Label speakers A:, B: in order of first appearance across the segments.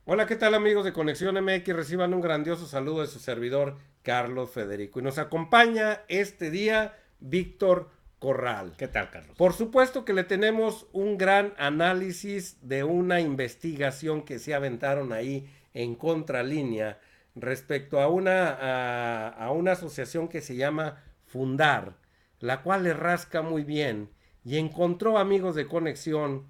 A: Hola, ¿qué tal amigos de Conexión MX? Reciban un grandioso saludo de su servidor Carlos Federico. Y nos acompaña este día Víctor Corral.
B: ¿Qué tal, Carlos?
A: Por supuesto que le tenemos un gran análisis de una investigación que se aventaron ahí en contralínea respecto a una asociación que se llama Fundar, la cual le rasca muy bien y encontró, amigos de Conexión,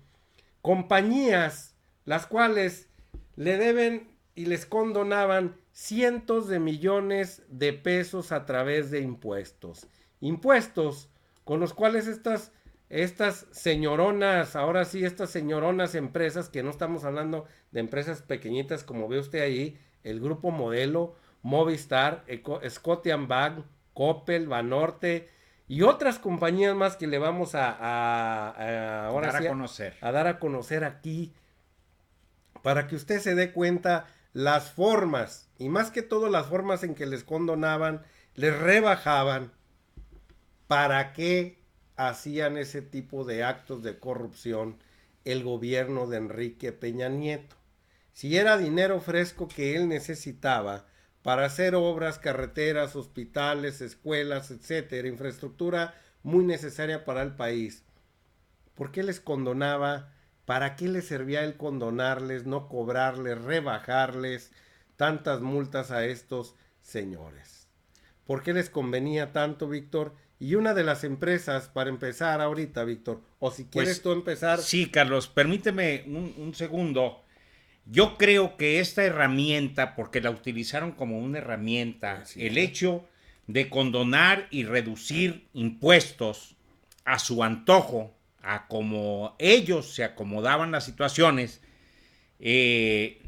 A: compañías las cuales le deben y les condonaban cientos de millones de pesos a través de impuestos. Impuestos con los cuales estas señoronas, ahora sí, estas señoronas empresas, que no estamos hablando de empresas pequeñitas como ve usted ahí, el Grupo Modelo, Movistar, Scotiabank, Coppel, Banorte y otras compañías más que le vamos ahora
B: Dar a
A: sí
B: conocer.
A: a dar a conocer aquí para que usted se dé cuenta las formas y más que todo las formas en que les condonaban, les rebajaban, para qué hacían ese tipo de actos de corrupción el gobierno de Enrique Peña Nieto. Si era dinero fresco que él necesitaba para hacer obras, carreteras, hospitales, escuelas, etcétera, infraestructura muy necesaria para el país, ¿por qué les condonaba? ¿Para qué les servía el condonarles, no cobrarles, rebajarles tantas multas a estos señores? ¿Por qué les convenía tanto, Víctor? Y una de las empresas, para empezar ahorita, Víctor, o si quieres
B: Pues
A: tú empezar.
B: sí, Carlos, permíteme un segundo. Yo creo que esta herramienta, porque la utilizaron como una herramienta,
A: Así
B: el
A: es.
B: hecho de condonar y reducir impuestos a su antojo, a como ellos se acomodaban las situaciones,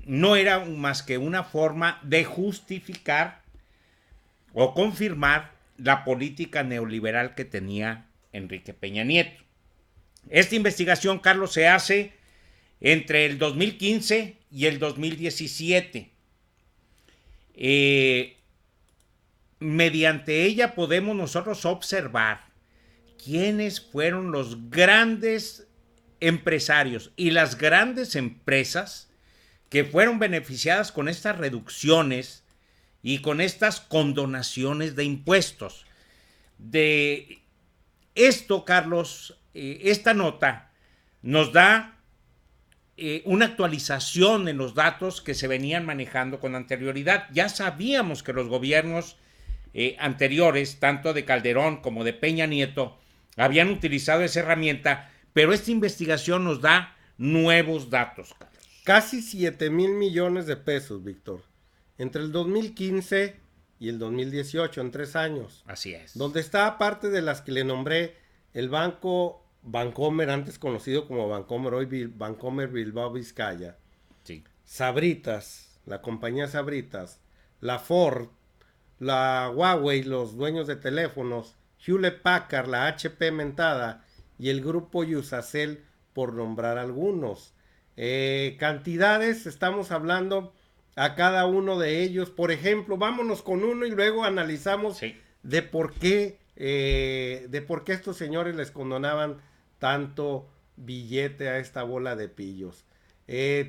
B: no era más que una forma de justificar o confirmar la política neoliberal que tenía Enrique Peña Nieto. Esta investigación, Carlos, se hace entre el 2015 y el 2017. Eh, Mediante ella podemos nosotros observar quiénes fueron los grandes empresarios y las grandes empresas que fueron beneficiadas con estas reducciones y con estas condonaciones de impuestos. De esto, Carlos, esta nota nos da una actualización en los datos que se venían manejando con anterioridad. Ya sabíamos que los gobiernos anteriores, tanto de Calderón como de Peña Nieto, habían utilizado esa herramienta, pero esta investigación nos da nuevos datos, Carlos.
A: Casi 7,000 millones de pesos, Víctor. Entre el 2015 y el 2018, en 3 años.
B: Así es.
A: Donde está, aparte de las que le nombré, el banco Bancomer, antes conocido como Bancomer, hoy Bancomer Bilbao Vizcaya.
B: Sí.
A: Sabritas, la compañía Sabritas, la Ford, la Huawei, los dueños de teléfonos, Hewlett Packard, la HP mentada y el grupo Yusacel, por nombrar algunos. Cantidades, estamos hablando a cada uno de ellos. Por ejemplo, vámonos con uno y luego analizamos
B: Sí.
A: de por qué estos señores les condonaban tanto billete a esta bola de pillos.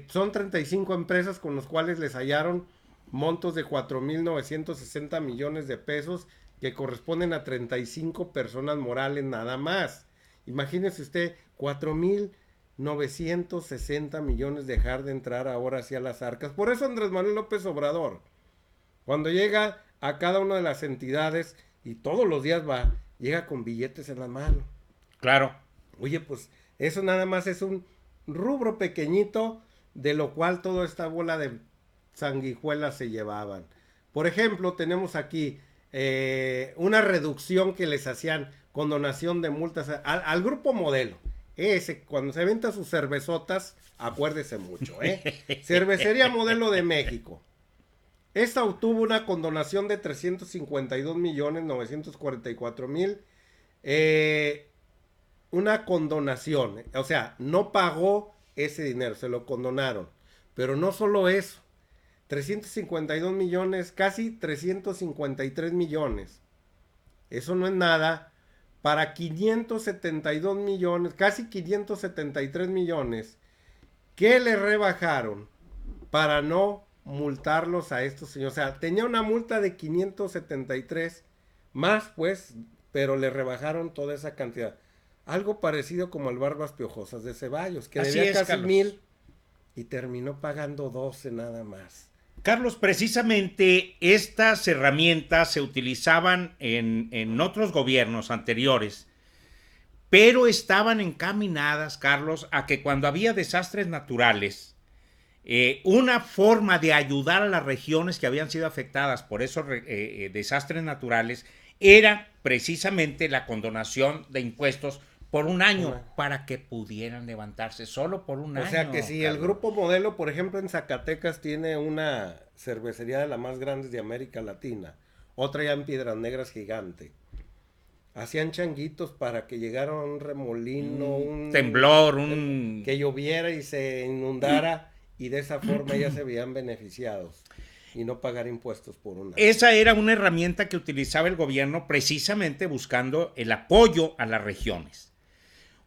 A: Son 35 empresas con los cuales les hallaron montos de 4,960 millones de pesos que corresponden a 35 personas morales nada más. Imagínese usted, 4,960 millones dejar de entrar ahora hacia las arcas. Por eso Andrés Manuel López Obrador, cuando llega a cada una de las entidades y todos los días va, llega con billetes en la mano.
B: Claro.
A: Oye, pues eso nada más es un rubro pequeñito de lo cual toda esta bola de sanguijuelas se llevaban. Por ejemplo, tenemos aquí una reducción que les hacían con donación de multas al grupo Modelo. Ese, cuando se venta sus cervezotas, acuérdese mucho, ¿eh? Cervecería Modelo de México. Esta obtuvo una condonación de 352,944,000. Una condonación, o sea, no pagó ese dinero, se lo condonaron. Pero no solo eso, 352 millones, casi 353 millones. Eso no es nada para 572 millones, casi 573 millones, que le rebajaron para no multarlos a estos señores. O sea, tenía una multa de 573 más, pues, pero le rebajaron toda esa cantidad. Algo parecido como el Barbas Piojosas de Ceballos, que
B: Así
A: debía
B: es,
A: casi
B: Carlos.
A: 1,000 y terminó pagando 12 nada más.
B: Carlos, precisamente estas herramientas se utilizaban en otros gobiernos anteriores, pero estaban encaminadas, Carlos, a que cuando había desastres naturales, una forma de ayudar a las regiones que habían sido afectadas por esos desastres naturales era precisamente la condonación de impuestos por un año para que pudieran levantarse solo por un año.
A: O sea que si el Grupo Modelo, por ejemplo, en Zacatecas tiene una cervecería de las más grandes de América Latina, otra ya en Piedras Negras gigante. Hacían changuitos para que llegara un remolino, un
B: temblor,
A: que lloviera y se inundara y de esa forma ya se veían beneficiados y no pagar impuestos por una.
B: Esa era una herramienta que utilizaba el gobierno precisamente buscando el apoyo a las regiones.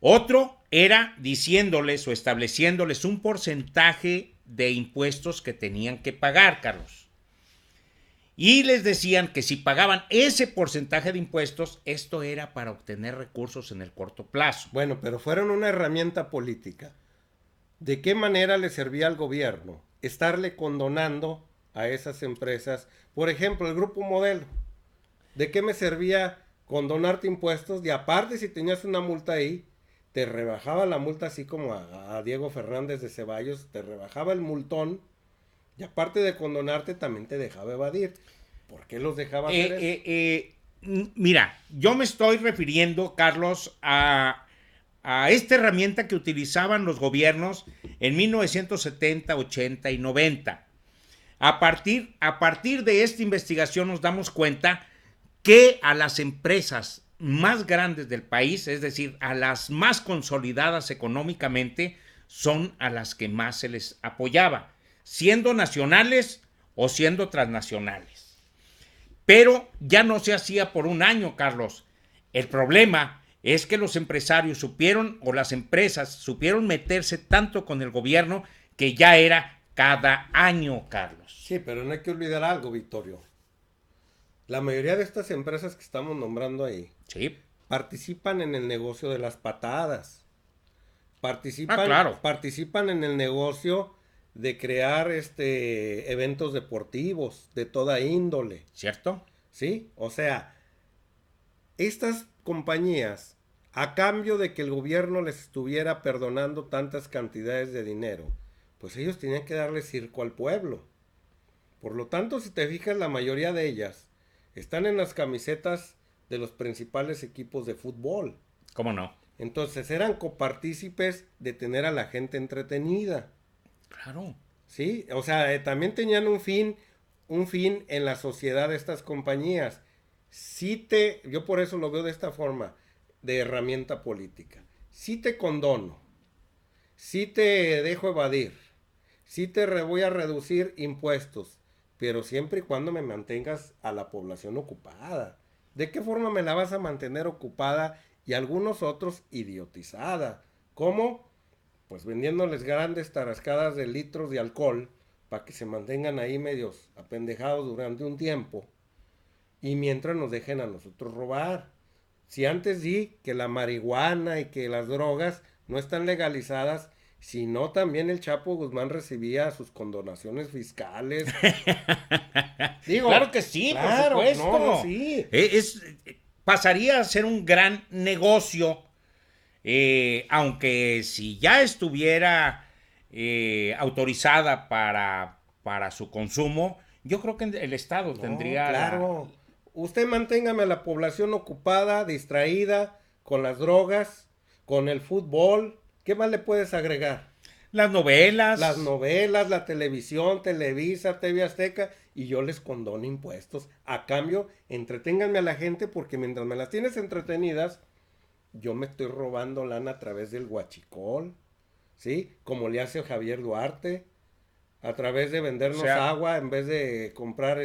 B: Otro era diciéndoles o estableciéndoles un porcentaje de impuestos que tenían que pagar, Carlos. Y les decían que si pagaban ese porcentaje de impuestos, esto era para obtener recursos en el corto plazo.
A: Bueno, pero fueron una herramienta política. ¿De qué manera le servía al gobierno estarle condonando a esas empresas? Por ejemplo, el Grupo Modelo. ¿De qué me servía condonarte impuestos? Y aparte, si tenías una multa ahí, te rebajaba la multa, así como a Diego Fernández de Ceballos, te rebajaba el multón. Y aparte de condonarte, también te dejaba evadir. ¿Por qué los dejaba hacer eso?
B: Mira, yo me estoy refiriendo, Carlos, a esta herramienta que utilizaban los gobiernos en 1970, 80 y 90. A partir de esta investigación nos damos cuenta que a las empresas más grandes del país, es decir, a las más consolidadas económicamente, son a las que más se les apoyaba, siendo nacionales o siendo transnacionales. Pero ya no se hacía por un año, Carlos. El problema es que los empresarios supieron, o las empresas supieron meterse tanto con el gobierno que ya era cada año, Carlos.
A: Sí, pero no hay que olvidar algo, Victorio. La mayoría de estas empresas que estamos nombrando ahí
B: Sí.
A: participan en el negocio de las patadas.
B: Claro.
A: Participan en el negocio de crear eventos deportivos de toda índole.
B: ¿Cierto?
A: ¿Sí? O sea, estas compañías, a cambio de que el gobierno les estuviera perdonando tantas cantidades de dinero, pues ellos tenían que darle circo al pueblo. Por lo tanto, si te fijas, la mayoría de ellas están en las camisetas de los principales equipos de fútbol.
B: ¿Cómo no?
A: Entonces eran copartícipes de tener a la gente entretenida.
B: Claro.
A: Sí, o sea, también tenían un fin en la sociedad de estas compañías. Yo por eso lo veo de esta forma, de herramienta política. Sí te condono, sí te dejo evadir, sí voy a reducir impuestos, pero siempre y cuando me mantengas a la población ocupada. ¿De qué forma me la vas a mantener ocupada y algunos otros idiotizada? ¿Cómo? Pues vendiéndoles grandes tarascadas de litros de alcohol para que se mantengan ahí medios apendejados durante un tiempo y mientras nos dejen a nosotros robar. Si antes di que la marihuana y que las drogas no están legalizadas, sino también el Chapo Guzmán recibía sus condonaciones fiscales.
B: Digo, claro que sí, claro, por supuesto.
A: No, sí.
B: Pasaría a ser un gran negocio, aunque si ya estuviera autorizada para su consumo, yo creo que el Estado tendría...
A: Claro. Usted manténgame a la población ocupada, distraída, con las drogas, con el fútbol. ¿Qué más le puedes agregar?
B: Las novelas.
A: Las novelas, la televisión, Televisa, TV Azteca, y yo les condono impuestos. A cambio, entreténganme a la gente porque mientras me las tienes entretenidas, yo me estoy robando lana a través del huachicol, ¿sí? Como le hace Javier Duarte, a través de vendernos agua en vez de comprar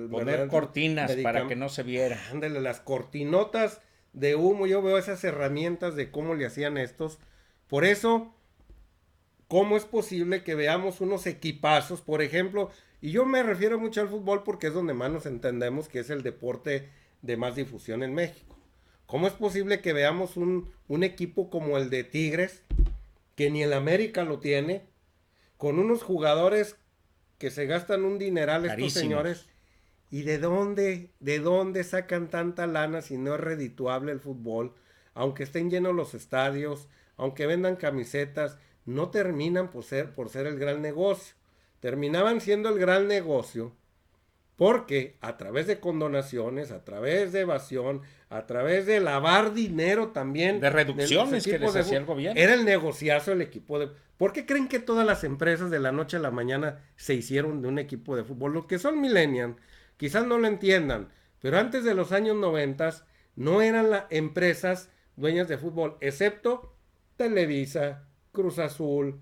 B: poner cortinas para que no se viera.
A: Ándale, las cortinotas de humo. Yo veo esas herramientas de cómo le hacían estos. Por eso, ¿cómo es posible que veamos unos equipazos, por ejemplo, y yo me refiero mucho al fútbol porque es donde más nos entendemos que es el deporte de más difusión en México? ¿Cómo es posible que veamos un equipo como el de Tigres, que ni el América lo tiene, con unos jugadores que se gastan un dineral estos señores?
B: Carísimos.
A: ¿Y de dónde sacan tanta lana si no es redituable el fútbol? Aunque estén llenos los estadios, aunque vendan camisetas, no terminan por ser el gran negocio. Terminaban siendo el gran negocio porque a través de condonaciones, a través de evasión, a través de lavar dinero también
B: De
A: de los
B: reducciones que
A: equipos
B: les
A: de
B: hacía
A: fútbol,
B: el gobierno.
A: era el negociazo el equipo de... ¿Por qué creen que todas las empresas de la noche a la mañana se hicieron de un equipo de fútbol? Los que son millennials quizás no lo entiendan, pero antes de los años 90 no eran las empresas dueñas de fútbol, excepto Televisa, Cruz Azul,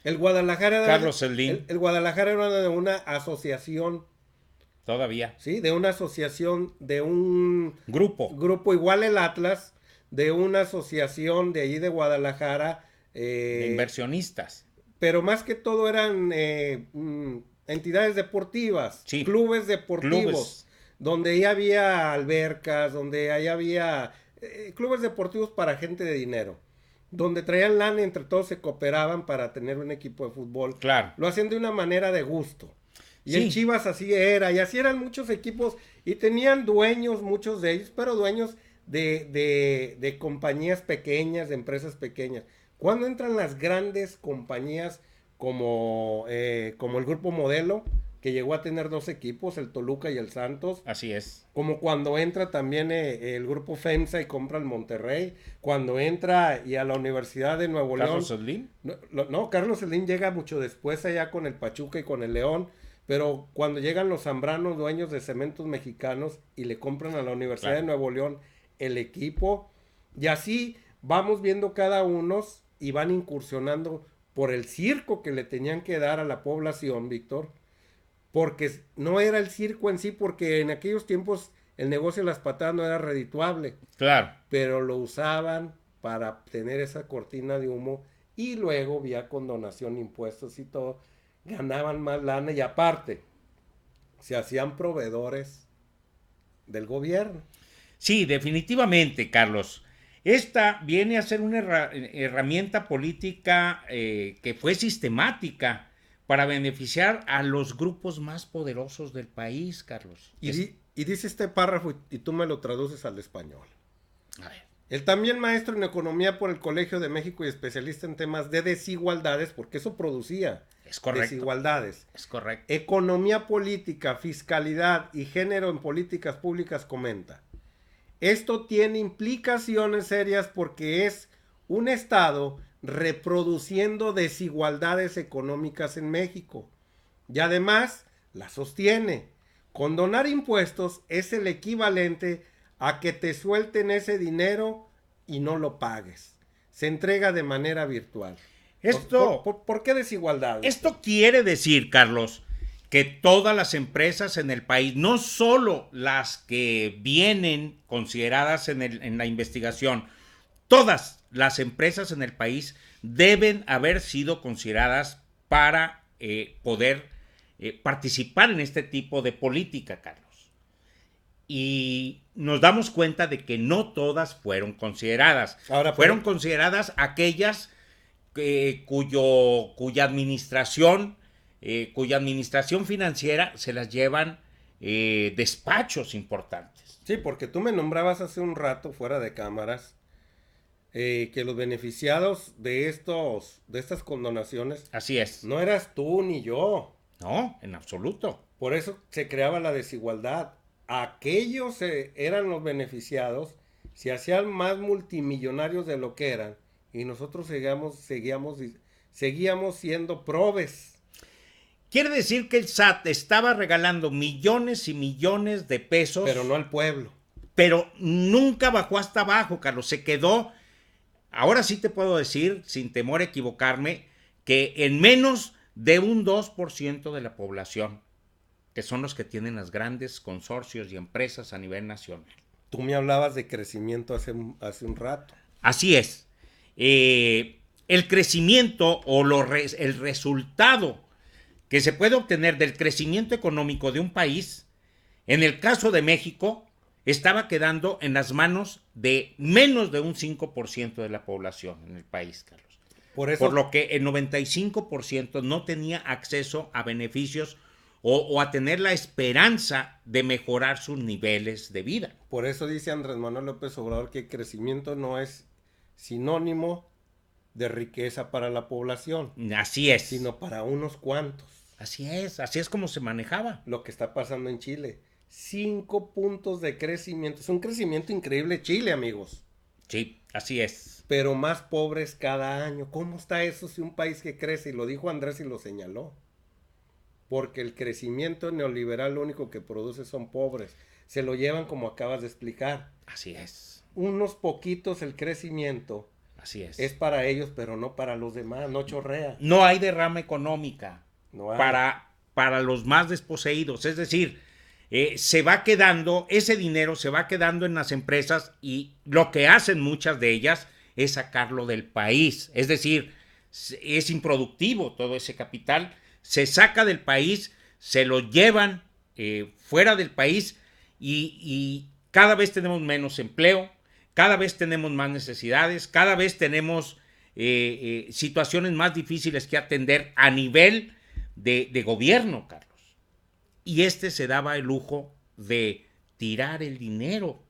A: el Guadalajara era,
B: Carlos Slim,
A: el Guadalajara era de una asociación,
B: todavía.
A: ¿sí? De una asociación, de un
B: Grupo
A: grupo igual el Atlas, de una asociación de allí de Guadalajara,
B: de inversionistas.
A: pero más que todo eran entidades deportivas,
B: Sí,
A: clubes deportivos,
B: clubes.
A: donde ya había albercas, donde ahí había clubes deportivos para gente de dinero, donde traían lana y entre todos se cooperaban para tener un equipo de fútbol.
B: Claro.
A: Lo hacían de una manera de gusto. Y el
B: Sí,
A: Chivas así era, y así eran muchos equipos, y tenían dueños, muchos de ellos, pero dueños de compañías pequeñas, de empresas pequeñas. Cuando entran las grandes compañías como el Grupo Modelo, que llegó a tener dos equipos, el Toluca y el Santos,
B: así es.
A: como cuando entra también el Grupo FEMSA y compra el Monterrey, cuando entra y a la Universidad de Nuevo
B: Carlos
A: León.
B: Slim.
A: No, Carlos Slim llega mucho después allá con el Pachuca y con el León, pero cuando llegan los Zambranos, dueños de Cementos Mexicanos, y le compran a la Universidad de Nuevo León el equipo, y así vamos viendo cada uno y van incursionando por el circo que le tenían que dar a la población, Víctor, porque no era el circo en sí, porque en aquellos tiempos el negocio de las patadas no era redituable,
B: Claro.
A: pero lo usaban para tener esa cortina de humo y luego vía condonación, impuestos y todo, ganaban más lana y aparte se hacían proveedores del gobierno.
B: Sí, definitivamente, Carlos. Esta viene a ser una herramienta política que fue sistemática para beneficiar a los grupos más poderosos del país, Carlos.
A: Y dice este párrafo y tú me lo traduces al español.
B: A ver.
A: El también maestro en economía por el Colegio de México y especialista en temas de desigualdades, porque eso producía
B: Es correcto.
A: desigualdades.
B: Es correcto.
A: Economía política, fiscalidad y género en políticas públicas comenta. Esto tiene implicaciones serias porque es un Estado reproduciendo desigualdades económicas en México. Y además la sostiene. Condonar impuestos es el equivalente a que te suelten ese dinero y no lo pagues. Se entrega de manera virtual.
B: Esto,
A: ¿Por qué desigualdad?
B: Esto quiere decir, Carlos, que todas las empresas en el país, no solo las que vienen consideradas en la investigación, todas las empresas en el país deben haber sido consideradas para poder participar en este tipo de política, Carlos. Y nos damos cuenta de que no todas fueron consideradas.
A: Ahora,
B: fueron consideradas aquellas cuya administración financiera se las llevan despachos importantes.
A: Sí, porque tú me nombrabas hace un rato fuera de cámaras que los beneficiados de estas condonaciones
B: Así es.
A: no eras tú ni yo.
B: No, en absoluto.
A: Por eso se creaba la desigualdad. Aquellos eran los beneficiados, se hacían más multimillonarios de lo que eran, y nosotros seguíamos siendo probes.
B: Quiere decir que el SAT estaba regalando millones y millones de pesos.
A: Pero no al pueblo.
B: Pero nunca bajó hasta abajo, Carlos. Se quedó, ahora sí te puedo decir, sin temor a equivocarme, que en menos de un 2% de la población, que son los que tienen las grandes consorcios y empresas a nivel nacional.
A: Tú me hablabas de crecimiento hace un rato.
B: Así es. el crecimiento o el resultado que se puede obtener del crecimiento económico de un país, en el caso de México, estaba quedando en las manos de menos de un 5% de la población en el país, Carlos. Por lo que el 95% no tenía acceso a beneficios o a tener la esperanza de mejorar sus niveles de vida.
A: Por eso dice Andrés Manuel López Obrador que el crecimiento no es sinónimo de riqueza para la población.
B: Así es.
A: Sino para unos cuantos.
B: Así es como se manejaba.
A: Lo que está pasando en Chile. 5 puntos de crecimiento. Es un crecimiento increíble Chile, amigos.
B: Sí, así es.
A: Pero más pobres cada año. ¿Cómo está eso si un país que crece? Y lo dijo Andrés y lo señaló. Porque el crecimiento neoliberal lo único que produce son pobres. Se lo llevan como acabas de explicar.
B: Así es.
A: Unos poquitos el crecimiento.
B: Así es.
A: Es para ellos, pero no para los demás. No chorrea.
B: No hay derrama económica
A: no hay.
B: Para los más desposeídos. Es decir, se va quedando, ese dinero se va quedando en las empresas y lo que hacen muchas de ellas es sacarlo del país. Es decir, es improductivo todo ese capital. Se saca del país, se lo llevan fuera del país y cada vez tenemos menos empleo, cada vez tenemos más necesidades, cada vez tenemos situaciones más difíciles que atender a nivel de gobierno, Carlos. Y se daba el lujo de tirar el dinero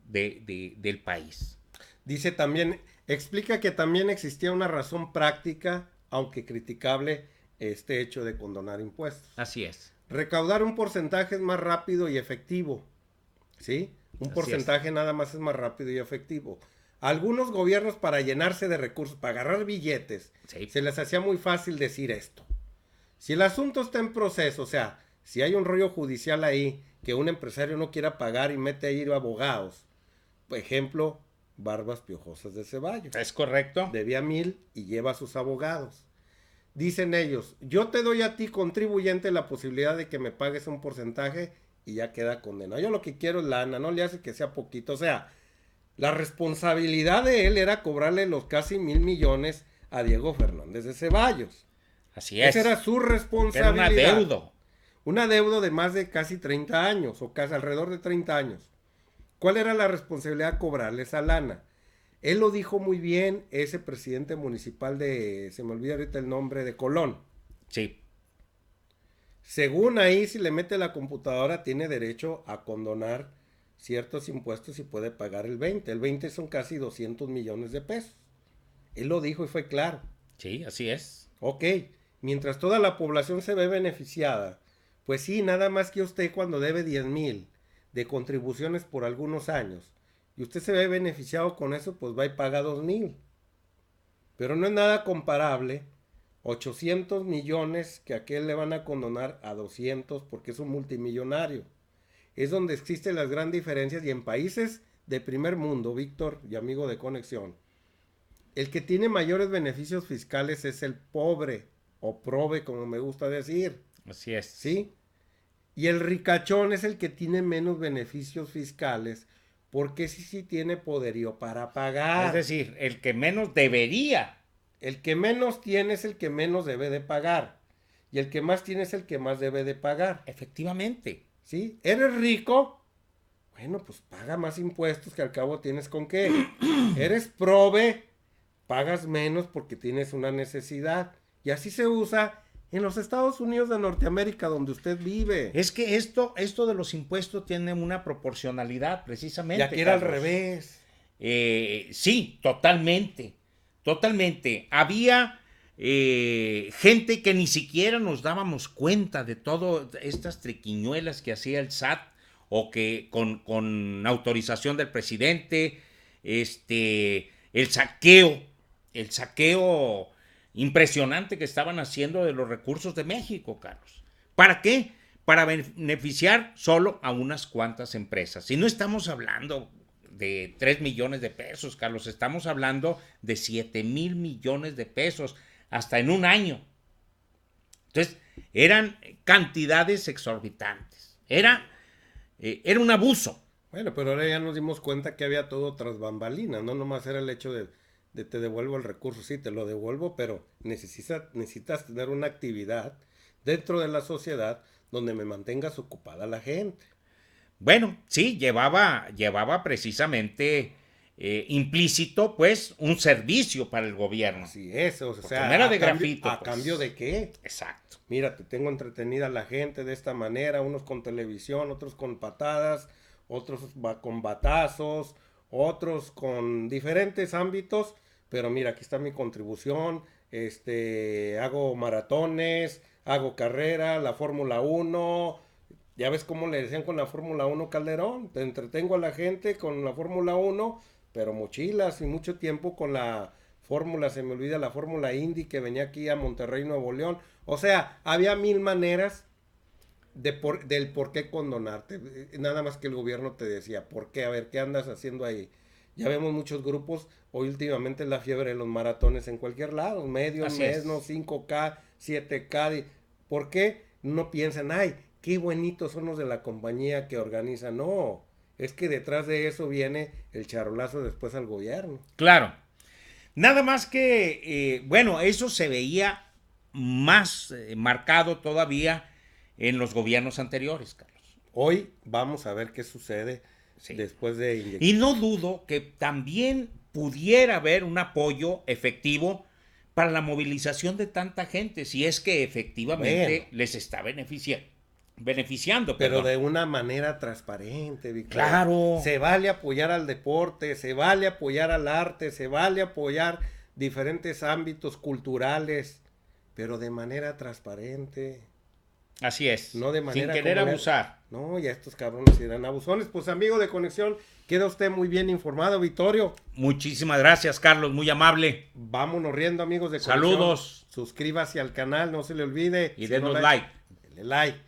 B: del país.
A: Dice también, explica que también existía una razón práctica, aunque criticable, este hecho de condonar impuestos.
B: Así es.
A: Recaudar un porcentaje es más rápido y efectivo. ¿Sí? Un porcentaje nada más es más rápido y efectivo. Algunos gobiernos, para llenarse de recursos, para agarrar billetes, se les hacía muy fácil decir esto. Si el asunto está en proceso, o sea, si hay un rollo judicial ahí que un empresario no quiera pagar y mete a ir abogados, por ejemplo, Barbas Piojosas de Ceballos.
B: Es correcto.
A: Debía 1,000 y lleva a sus abogados. Dicen ellos, yo te doy a ti, contribuyente, la posibilidad de que me pagues un porcentaje y ya queda condenado. Yo lo que quiero es lana, no le hace que sea poquito. O sea, la responsabilidad de él era cobrarle los casi 1,000 millones a Diego Fernández de Ceballos.
B: Así es.
A: Esa era su responsabilidad.
B: Era un adeudo.
A: Un adeudo de más de casi 30 años, o casi alrededor de 30 años. ¿Cuál era la responsabilidad? Cobrarle esa lana. Él lo dijo muy bien, ese presidente municipal se me olvida ahorita el nombre, de Colón.
B: Sí.
A: Según ahí, si le mete la computadora, tiene derecho a condonar ciertos impuestos y puede pagar el 20. El 20 son casi 200 millones de pesos. Él lo dijo y fue claro.
B: Sí, así es.
A: Ok, mientras toda la población se ve beneficiada, pues sí, nada más que usted cuando debe 10,000 de contribuciones por algunos años, y usted se ve beneficiado con eso, pues va y paga 2,000. Pero no es nada comparable 800 millones que a aquel le van a condonar a 200 porque es un multimillonario. Es donde existen las grandes diferencias, y en países de primer mundo, Víctor y amigo de Conexión, el que tiene mayores beneficios fiscales es el pobre, o prove, como me gusta decir.
B: Así es.
A: ¿Sí? Y el ricachón es el que tiene menos beneficios fiscales, porque sí tiene poderío para pagar.
B: Es decir, el que menos debería.
A: El que menos tiene es el que menos debe de pagar. Y el que más tiene es el que más debe de pagar.
B: Efectivamente.
A: ¿Sí? ¿Eres rico? Bueno, pues paga más impuestos, que al cabo tienes con qué. ¿Eres prove? Pagas menos porque tienes una necesidad. Y así se usa en los Estados Unidos de Norteamérica, donde usted vive.
B: Es que esto de los impuestos tiene una proporcionalidad, precisamente.
A: Y aquí era al revés.
B: Sí, totalmente. Totalmente. Había gente que ni siquiera nos dábamos cuenta de todas estas triquiñuelas que hacía el SAT, o que con autorización del presidente, el saqueo impresionante que estaban haciendo de los recursos de México, Carlos. ¿Para qué? Para beneficiar solo a unas cuantas empresas. Y no estamos hablando de 3 millones de pesos, Carlos, estamos hablando de 7,000 millones de pesos, hasta en un año. Entonces, eran cantidades exorbitantes. Era un abuso.
A: Bueno, pero ahora ya nos dimos cuenta que había todo tras bambalinas, no nomás era el hecho de te devuelvo el recurso. Sí, te lo devuelvo, pero necesitas tener una actividad dentro de la sociedad donde me mantengas ocupada la gente.
B: Bueno, sí, llevaba precisamente implícito, pues, un servicio para el gobierno.
A: Así es, o
B: Porque
A: sea,
B: no era de
A: cambio,
B: grafito,
A: ¿a
B: pues.
A: cambio de qué?
B: Exacto.
A: Mira, te tengo entretenida a la gente de esta manera, unos con televisión, otros con patadas, otros con batazos, otros con diferentes ámbitos, pero mira, aquí está mi contribución, hago maratones, hago carrera, la Fórmula 1. Ya ves cómo le decían con la Fórmula 1 Calderón, te entretengo a la gente con la Fórmula 1, pero mochilas y mucho tiempo con la Fórmula, se me olvida la Fórmula Indy que venía aquí a Monterrey, Nuevo León. O sea, había mil maneras del por qué condonarte. Nada más que el gobierno te decía, ¿por qué? A ver, ¿qué andas haciendo ahí? Ya vemos muchos grupos, hoy últimamente la fiebre de los maratones en cualquier lado, medio,
B: Así
A: mes,
B: es.
A: no, 5K, 7K. ¿Por qué? No piensan, ay, qué bonitos son los de la compañía que organizan. No, es que detrás de eso viene el charolazo después al gobierno.
B: Claro. Nada más que, bueno, eso se veía más marcado todavía en los gobiernos anteriores, Carlos.
A: Hoy vamos a ver qué sucede
B: Sí.
A: después de inyectar.
B: Y no dudo que también pudiera haber un apoyo efectivo para la movilización de tanta gente, si es que efectivamente
A: Bueno.
B: les está beneficiando.
A: Pero
B: Perdón.
A: de una manera transparente, Víctor.
B: Claro.
A: Se vale apoyar al deporte, se vale apoyar al arte, se vale apoyar diferentes ámbitos culturales, pero de manera transparente.
B: Así es.
A: No de manera
B: sin querer
A: como
B: abusar.
A: No, ya estos cabrones irán abusones. Pues amigo de Conexión, queda usted muy bien informado, Vittorio.
B: Muchísimas gracias, Carlos, muy amable.
A: Vámonos riendo, amigos de Conexión.
B: Saludos.
A: Suscríbase al canal, no se le olvide.
B: Y
A: Si
B: denos
A: no
B: like.
A: Denle like.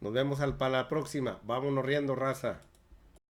A: Nos vemos para la próxima. Vámonos riendo, raza.